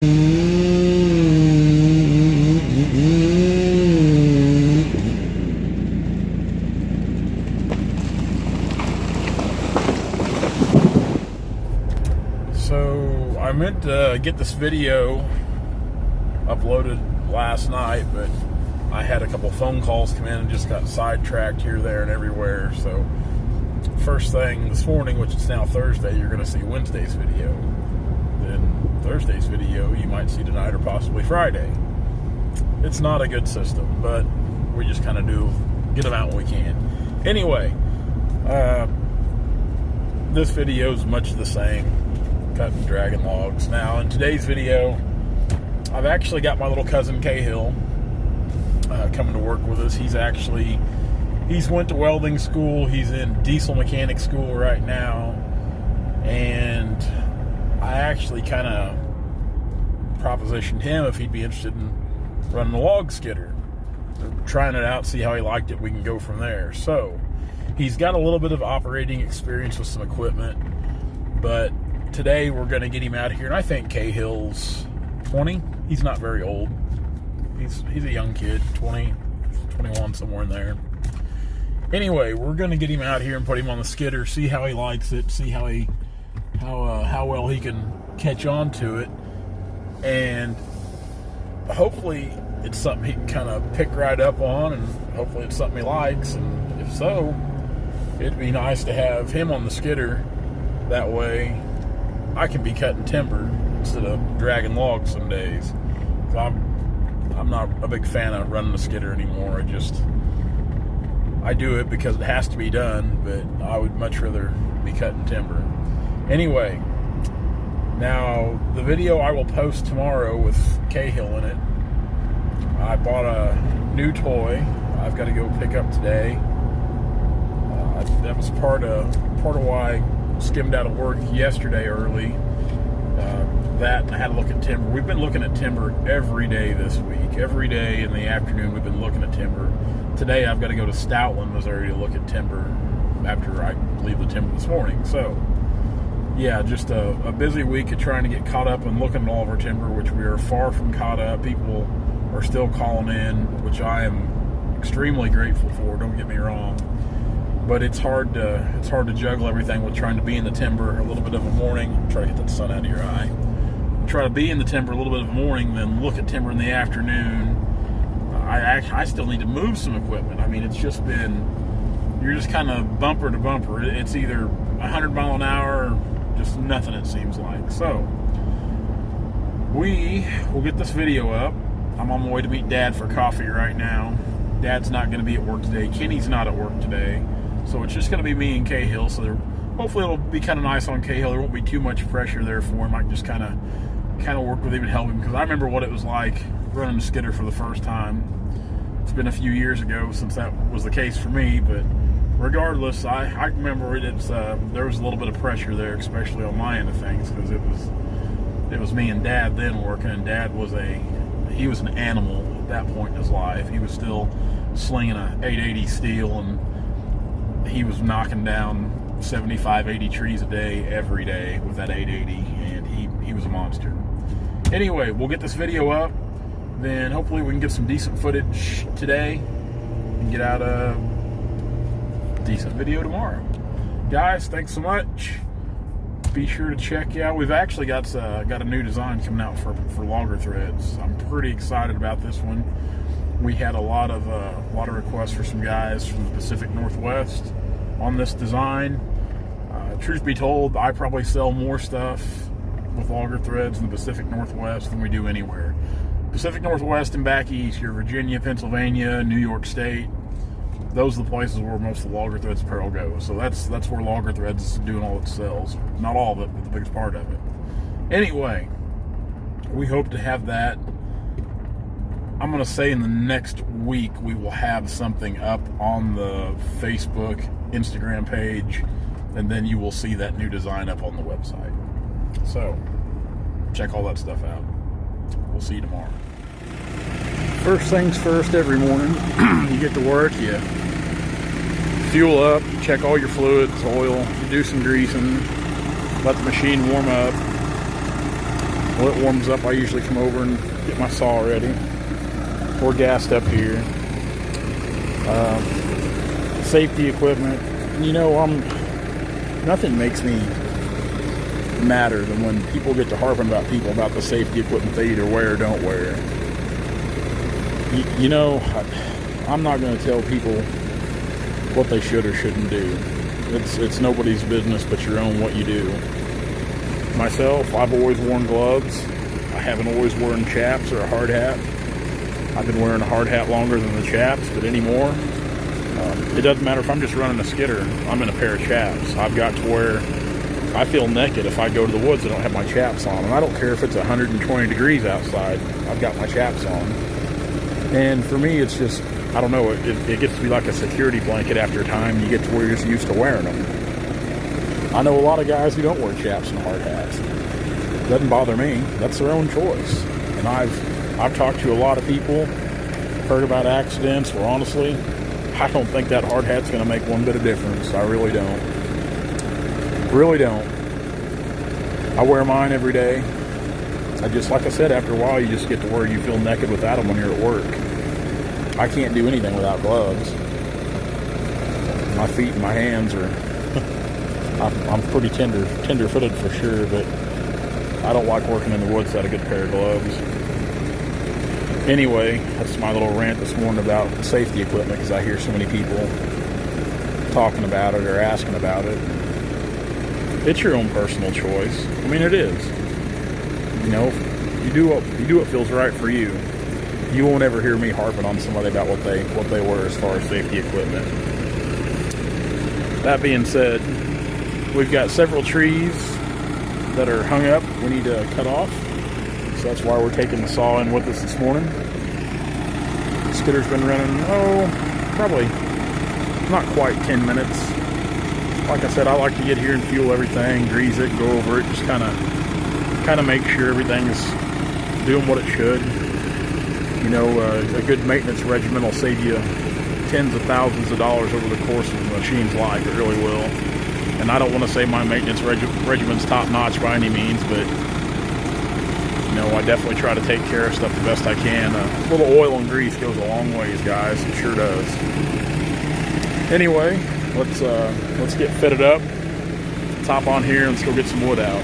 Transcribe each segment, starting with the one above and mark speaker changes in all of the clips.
Speaker 1: So I meant to get this video uploaded last night, but I had a couple phone calls come in and just got sidetracked here, there, and everywhere. So first thing this morning, which is now Thursday, you're going to see Wednesday's video. Then Thursday's video you might see tonight or possibly Friday. It's not a good system, but we just kind of get them out when we can. Anyway, this video is much the same, cutting and dragging logs. Now, in today's video, I've actually got my little cousin Cahill coming to work with us. He's went to welding school. He's in diesel mechanic school right now, and I actually kind of propositioned him if he'd be interested in running a log skidder, trying it out, see how he liked it. We can go from there. So he's got a little bit of operating experience with some equipment, but today we're going to get him out here, and I think Cahill's 20. He's not very old. He's a young kid, 20, 21, somewhere in there. Anyway, we're going to get him out here and put him on the skidder, see how he likes it, see how well he can catch on to it, and hopefully it's something he can kind of pick right up on, and hopefully it's something he likes. And if so, it'd be nice to have him on the skidder. That way I can be cutting timber instead of dragging logs some days. So I'm not a big fan of running the skidder anymore. I do it because it has to be done, but I would much rather be cutting timber. Anyway, now the video I will post tomorrow with Cahill in it, I bought a new toy I've got to go pick up today. That was part of why I skimmed out of work yesterday early. That I had to look at timber. We've been looking at timber every day this week. Every day in the afternoon we've been looking at timber. Today I've got to go to Stoutland, Missouri to look at timber after I leave the timber this morning. So yeah, just a busy week of trying to get caught up and looking at all of our timber, which we are far from caught up. People are still calling in, which I am extremely grateful for, don't get me wrong. But it's hard to juggle everything with trying to be in the timber a little bit of a morning. Try to get that sun out of your eye. Try to be in the timber a little bit of a morning, then look at timber in the afternoon. I still need to move some equipment. I mean, it's just been, you're just kind of bumper to bumper. It's either 100 mile an hour or just nothing, it seems like. So we will get this video up. I'm on my way to meet Dad for coffee right now. Dad's not going to be at work today. Kenny's not at work today. So it's just going to be me and Cahill. So hopefully it'll be kind of nice on Cahill. There won't be too much pressure there for him. I can just kind of work with him and help him, because I remember what it was like running a skidder for the first time. It's been a few years ago since that was the case for me, but regardless, I remember there was a little bit of pressure there, especially on my end of things, because it was me and Dad then working, and Dad was he was an animal at that point in his life. He was still slinging a 880 steel, and he was knocking down 75, 80 trees a day every day with that 880, and he was a monster. Anyway, we'll get this video up, then hopefully we can get some decent footage today and get out a decent video tomorrow. Guys, thanks so much. Be sure to check out. We've actually got a new design coming out for logger threads. I'm pretty excited about this one. We had a lot of requests for some guys from the Pacific Northwest on this design. Truth be told, I probably sell more stuff with logger threads in the Pacific Northwest than we do anywhere. Pacific Northwest and back east, your Virginia, Pennsylvania, New York State, those are the places where most of the logger threads apparel goes. So that's where logger threads is doing all its sales. Not all of it, but the biggest part of it. Anyway, we hope to have that. I'm going to say in the next week we will have something up on the Facebook, Instagram page, and then you will see that new design up on the website. So check all that stuff out. We'll see you tomorrow. First things first, every morning you get to work, you fuel up, you check all your fluids, oil, you do some greasing, let the machine warm up. When it warms up, I usually come over and get my saw ready. We're gassed up here. Safety equipment. You know, nothing makes me madder than when people get to harping about people about the safety equipment they either wear or don't wear. You know, I'm not going to tell people what they should or shouldn't do. It's nobody's business but your own what you do. Myself, I've always worn gloves. I haven't always worn chaps or a hard hat. I've been wearing a hard hat longer than the chaps, but anymore, it doesn't matter if I'm just running a skidder. I'm in a pair of chaps. I've got to where I feel naked if I go to the woods and don't have my chaps on. And I don't care if it's 120 degrees outside. I've got my chaps on. And for me, it's just, I don't know, it gets to be like a security blanket after a time. You get to where you're just used to wearing them. I know a lot of guys who don't wear chaps and hard hats. It doesn't bother me. That's their own choice. And I've talked to a lot of people, heard about accidents where honestly, I don't think that hard hat's going to make one bit of difference. I really don't. Really don't. I wear mine every day. Like I said, after a while, you just get to where you feel naked without them when you're at work. I can't do anything without gloves. My feet and my hands are, I'm pretty tender-footed for sure, but I don't like working in the woods without a good pair of gloves. Anyway, that's my little rant this morning about safety equipment, because I hear so many people talking about it or asking about it. It's your own personal choice. I mean, it is. You know, you do what feels right for you. You won't ever hear me harping on somebody about what they wear as far as safety equipment. That being said, we've got several trees that are hung up we need to cut off. So that's why we're taking the saw in with us this morning. The skidder's been running, probably not quite 10 minutes. Like I said, I like to get here and fuel everything, grease it, go over it, just kind of make sure everything's doing what it should. You know, a good maintenance regimen will save you tens of thousands of dollars over the course of the machine's life. It really will. And I don't want to say my maintenance regimen's top-notch by any means, but you know, I definitely try to take care of stuff the best I can. A little oil and grease goes a long ways, guys. It sure does. Anyway, let's get fitted up. Let's hop on here and let's go get some wood out.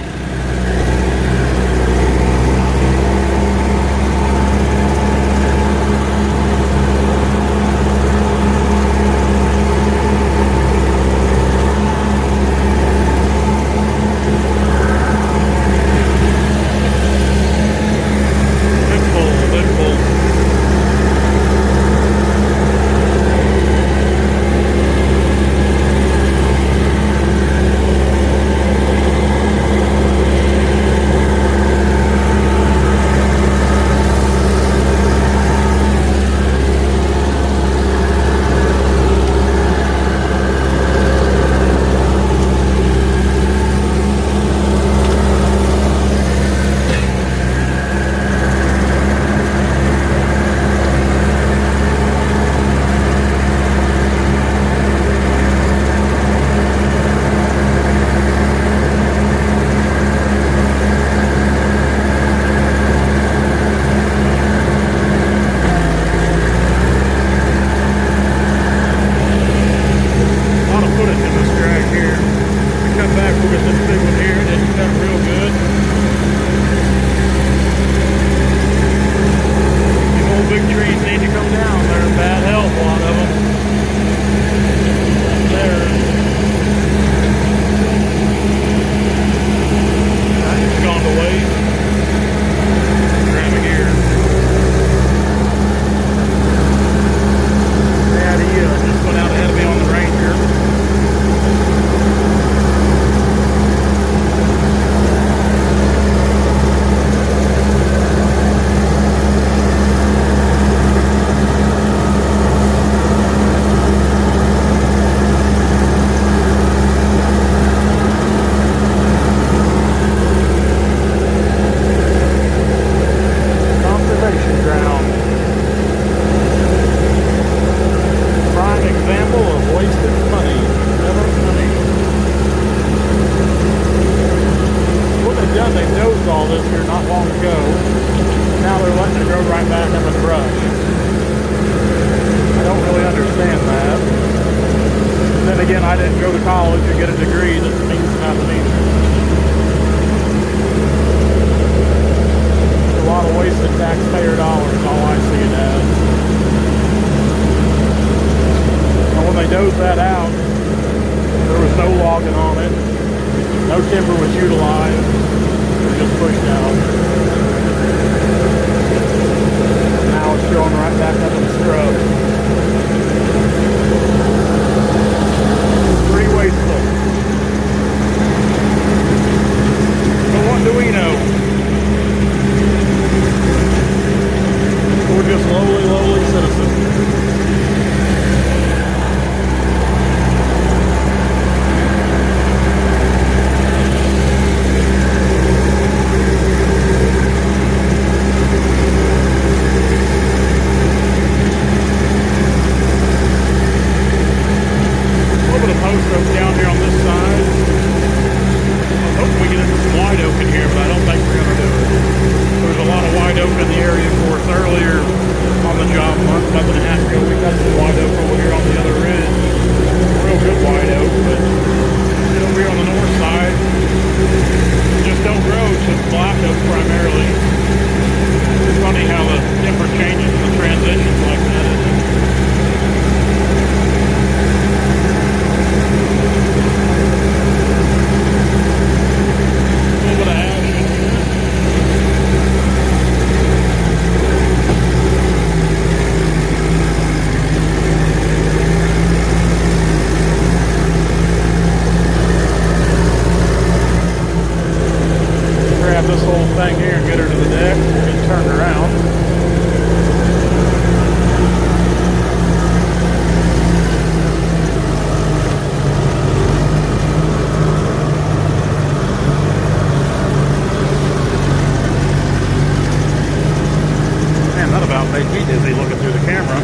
Speaker 1: right back up in the brush. I don't really understand that. But then again, I didn't go to college and get a degree that means nothing either. A lot of wasted taxpayer dollars, all I see it as. And when they dozed that out, there was no logging on it. No timber was utilized. It was just pushed out. Now it's going right back up in the scrub. Pretty wasteful. But what do we know? We're just lowly citizens. Down here on this side. I'm hoping we get into some wide oak in here, but I don't think we're going to do it. There's a lot of wide oak in the area for us earlier on the job month and a half ago. We got some wide oak over here on the other ridge. Real good wide oak, but over here on the north side, just don't grow. It's just black oak primarily. It's funny how the timber changes and the transitions like that. This whole thing here and get her to the deck and get turned around. Man, that about made me dizzy looking through the camera.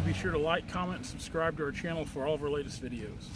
Speaker 1: Be sure to like, comment, and subscribe to our channel for all of our latest videos.